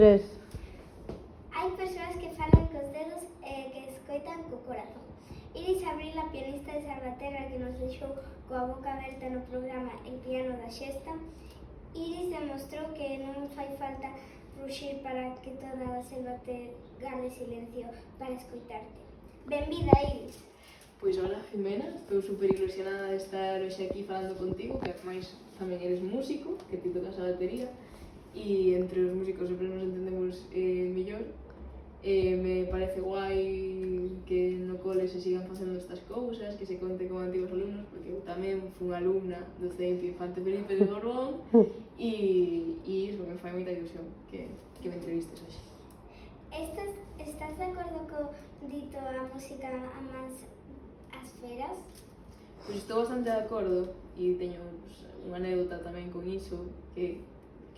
3. Hai persoas que falan cos dedos e que escoitan co corazón. Iris Abril, a pianista de Salvaterra que nos deixou coa boca aberta no programa El piano da Xesta, Iris demostrou que non fai falta ruxir para que toda a selva te gane silencio para escoitarte. Benvida, Iris. Pois hola, Jimena, estou super ilusionada de estar hoxe aquí falando contigo, que ademais tamén eres músico, que ti tocas a batería, e entre os músicos sempre nos entendemos mellor. Me parece guai que no cole se sigan facendo estas cousas, que se conte con antigos alumnos, porque eu tamén fui alumna do CEIP Infante Felipe de Borbón e iso me fai moita ilusión que me entrevistes hoxe. Estás de acordo co dito a música amas as feras? Pois estou bastante de acordo e teño unha anécdota tamén con iso que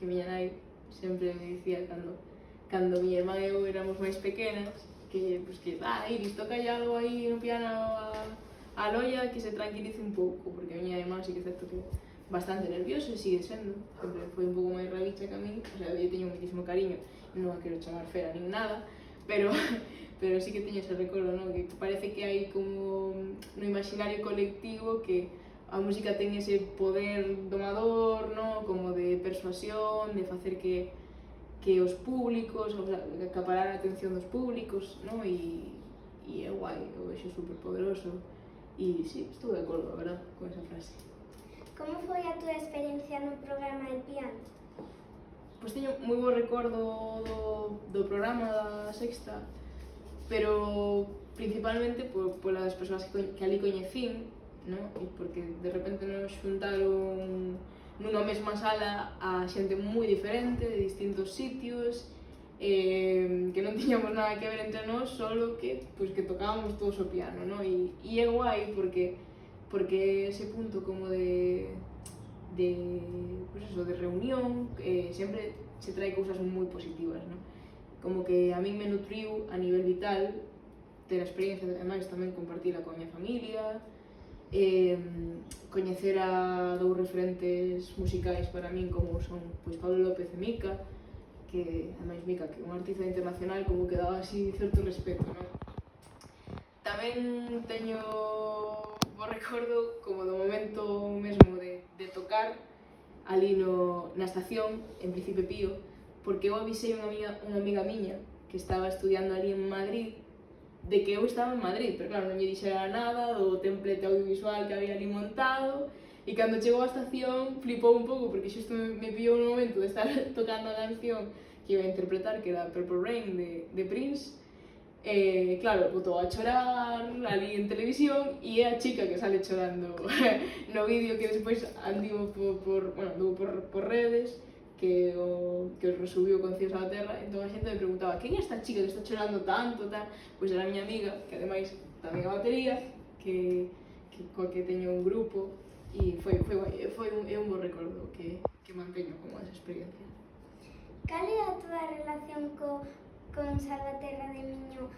miña nai sempre me dicía cando miña irmá e eu éramos máis pequenas que Iris, toca algo aí no piano a Loia que se tranquilice un pouco, porque a miña irmá sí que é certo que bastante nerviosa e sigue sendo, sempre foi un pouco máis rabicha que a mí, o sea, eu teño moitísimo cariño, non a quero chamar fera nin nada, pero sí que teño ese recordo, ¿no? Que parece que hai como no imaginario colectivo que a música ten ese poder domador, ¿no? Como de persuasión, de facer que os públicos, o sea, acaparar a atención dos públicos, ¿no? E é guai, o vexo super poderoso e sí, estou de acordo, a verdad, con esa frase. Como foi a túa experiencia no programa El piano? Pois teño moi bo recordo do programa da Sexta, pero principalmente polas persoas que ali coñecín, ¿no? E porque de repente nos xuntaron nunha mesma sala a xente moi diferente, de distintos sitios, que non tiñamos nada que ver entre nós, solo que tocábamos todos o piano, ¿no? E é guai porque ese punto como de reunión, sempre se trae cousas moi positivas, ¿no? Como que a min me nutriu a nivel vital ter a experiencia de, ademais, tamén compartila coa miña familia, coñecer a dous referentes musicais para min como son Pablo López e Mica, que ademais Mica, que é un artista internacional, como que daba así certo respeto, ¿no? Tamén teño bo recordo como do momento mesmo de tocar ali na estación, en Príncipe Pío, porque eu avisei unha amiga miña que estaba estudiando ali en Madrid de que eu estaba en Madrid, pero claro, non lle dixera nada do templete audiovisual que había ali montado e cando chegou á estación flipou un pouco porque xusto me pillou no momento de estar tocando a canción que iba a interpretar, que era Purple Rain de Prince. Claro, botou a chorar ali en televisión e é a chica que sale chorando no vídeo que despois andivo por redes que os resubiu con Cíos á Terra, entón a xente me preguntaba quen é esta chica que está chorando tanto, tal? Pois era a miña amiga, que ademais tamén a batería, coa que teño un grupo e é un bo recordo que manteño como esa experiencia. Cal é a túa relación con Salvaterra de Miño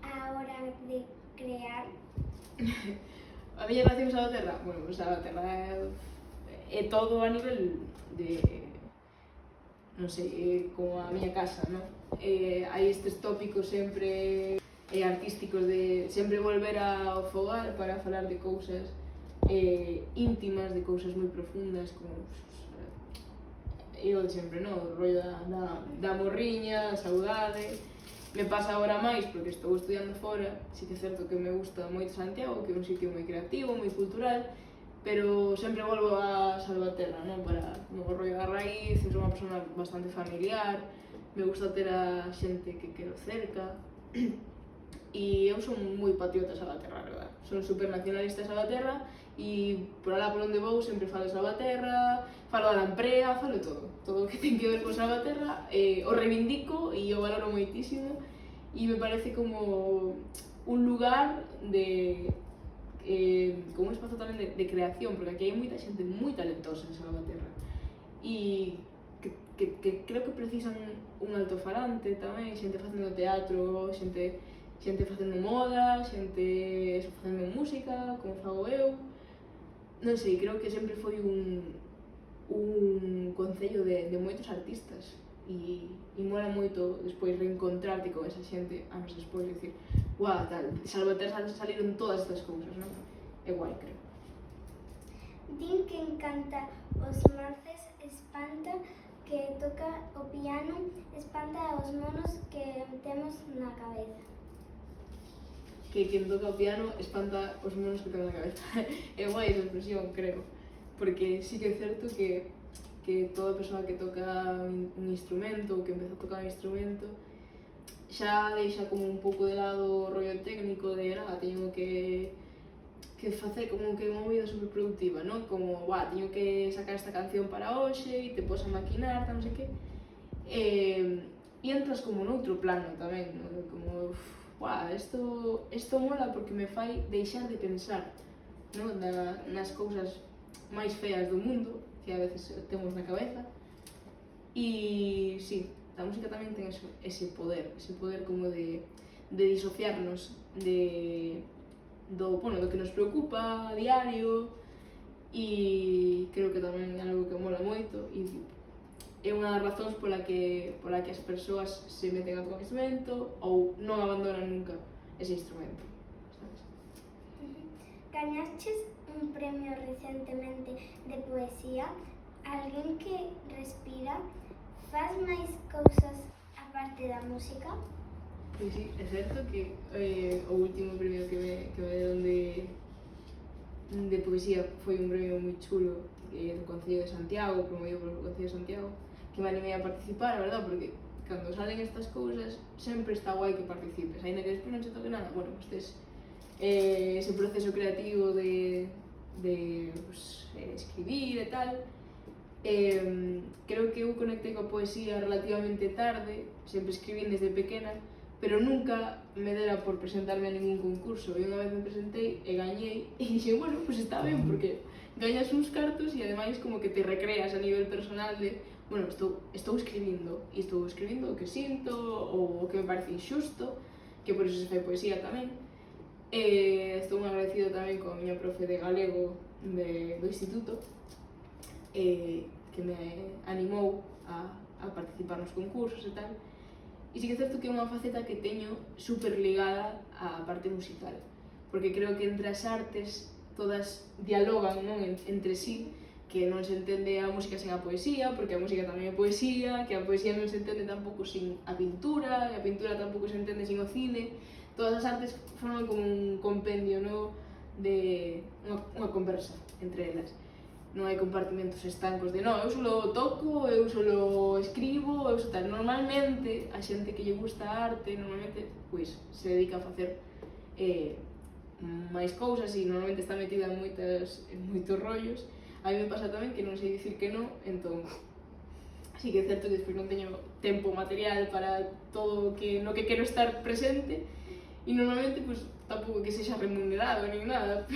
á hora de crear? A miña relación con Salvaterra? Bueno, Salvaterra é todo a nivel de, non sei, como a miña casa, non? Hai estes tópicos sempre artísticos de sempre volver ao fogar para falar de cousas íntimas, de cousas moi profundas, como o de sempre, non? O rollo da morriña, a saudade. Me pasa agora máis porque estou estudiando fora, si que é certo que me gusta moito Santiago, que é un sitio moi creativo, moi cultural, pero sempre volvo a Salvaterra, non? Para o rollo da raíz, sou unha persona bastante familiar, me gusta ter a xente que quero cerca, e eu son moi patriota de Salvaterra, a verdad. Son super nacionalista de Salvaterra e por alá por onde vou sempre falo de Salvaterra, falo da Lamprea, falo de todo o que ten que ver con Salvaterra, o reivindico e o valoro moitísimo e me parece como un lugar como un espazo tamén de creación, porque aquí hai moita xente moi talentosa en Salvaterra e que creo que precisan un altofalante tamén, xente facendo teatro, xente facendo moda, xente facendo música, como fago eu. Non sei, creo que sempre foi un concello de moitos artistas e mola moito despois reencontrarte con esa xente anos despois, dicir, guau, tal, Salvaterra saliron todas estas cousas, non? É guai, creo. Din que encanta os marces, espanta que toca o piano, espanta os monos que temos na cabeza. Que quen toca o piano espanta os monos que ten na cabeza. É guai esa expresión, creo. Porque sí que é certo que toda persoa que toca un instrumento ou que empeza a tocar un instrumento xa deixa como un pouco de lado o rollo técnico de teño que facer como que unha vida superproductiva, non? Como, teño que sacar esta canción para hoxe e te pos a maquinar, non sei que. E entras como noutro plano tamén, non? Como, isto mola porque me fai deixar de pensar, non? Nas cousas máis feas do mundo, que a veces temos na cabeza. E sí, a música tamén ten ese poder como de disociarnos do que nos preocupa a diario, e creo que tamén é algo que mola moito e é unha das razóns pola que as persoas se meten a tocar un instrumento ou non abandonan nunca ese instrumento, sabes? Gañaches un premio recentemente de poesía. Alguén que respira faz máis cousas aparte da música? Pois sí, é certo que o último premio que me deron de poesía foi un premio moi chulo do Concello de Santiago, promovido polo Concello de Santiago, que me animei a participar, a verdad, porque cando salen estas cousas sempre está guai que participes, aínda que despois non se toque nada, bueno, pues tes ese proceso creativo de escribir e tal. Creo que eu conectei coa poesía relativamente tarde, sempre escribín desde pequena, pero nunca me dera por presentarme a ningún concurso. E unha vez me presentei e gañei, e dixen, bueno, pues está ben, porque gañas uns cartos e ademais como que te recreas a nivel personal de, bueno, estou escribindo, e estou escribindo o que sinto, ou o que me parece injusto, que por iso se fai poesía tamén. Estou moi agradecido tamén coa miña profe de galego do instituto, que me animou a participar nos concursos e tal. E sí que é certo que é unha faceta que teño super ligada á parte musical, porque creo que entre as artes todas dialogan, non? Entre sí, que non se entende a música sen a poesía, porque a música tamén é poesía, que a poesía non se entende tampouco sin a pintura, e a pintura tampouco se entende sin o cine. Todas as artes forman como un compendio, non? De unha conversa entre elas. Non hai compartimentos estancos de eu solo toco, eu solo escribo, eu só tal. Normalmente, a xente que lle gusta a arte, normalmente, pois, se dedica a facer máis cousas e normalmente está metida en moitos rollos. A mí me pasa tamén que non sei dicir que non, entón, sí que é certo que despois non teño tempo material para todo no que quero estar presente, e normalmente, pois, tampouco que sexa remunerado nin nada,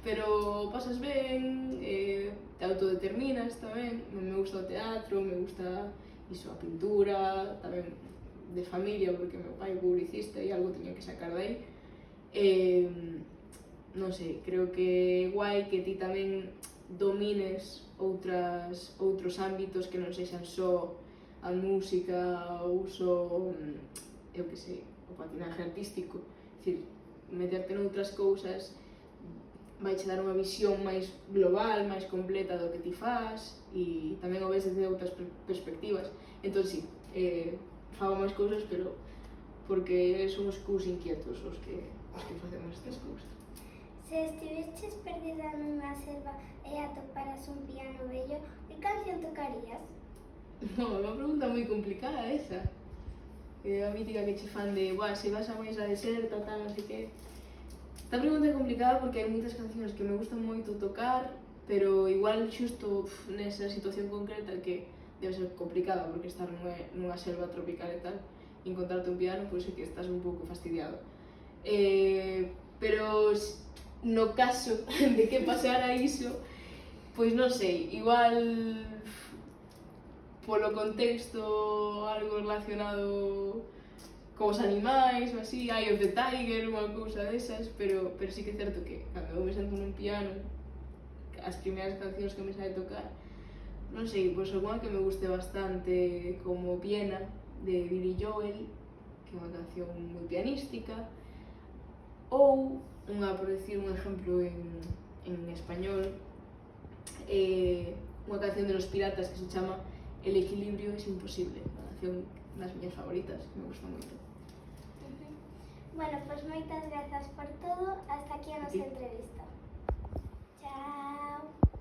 pero pasas ben, te autodeterminas tamén. Me gusta o teatro, me gusta iso, a pintura, tamén de familia, porque meu pai é publicista e algo teño que sacar de aí. Non sei, creo que é guai que ti tamén domines outros ámbitos que non sexan só a música ou só, eu que sei, o patinaje artístico. É dicir, meterte noutras cousas vai che dar unha visión máis global, máis completa do que ti faz, e tamén o ves desde outras perspectivas. Entón, sí, fago máis cousas, pero porque somos cus inquietos os que facemos estas cousas. Se estiveches perdida nunha selva e atoparas un piano bello, que canción tocarías? No, é unha pregunta moi complicada esa. A mítica que che fan de, se vas a máis a deserta, tal, non sei que. Esta pregunta é complicada porque hai moitas cancións que me gustan moito tocar, pero igual xusto nesa situación concreta que debe ser complicada, porque estar nunha selva tropical e tal, e encontrarte un piano, pois é que estás un pouco fastidiado. Pero no caso de que pasara iso, pois non sei, igual polo contexto algo relacionado cos animais ou así, Eye of the Tiger, unha cousa desas, pero sí que é certo que cando eu me sento nun piano, as primeiras cancións que me sabe tocar, non sei, pois algunha que me guste bastante como Viena, de Billy Joel, que é unha canción moi pianística, ou unha, por decir un exemplo en español, unha canción de Los Piratas que se chama El equilibrio es imposible, unha canción das miñas favoritas, que me gusta moito. Bueno, pois moitas grazas por todo, hasta aquí a nosa entrevista. Chao.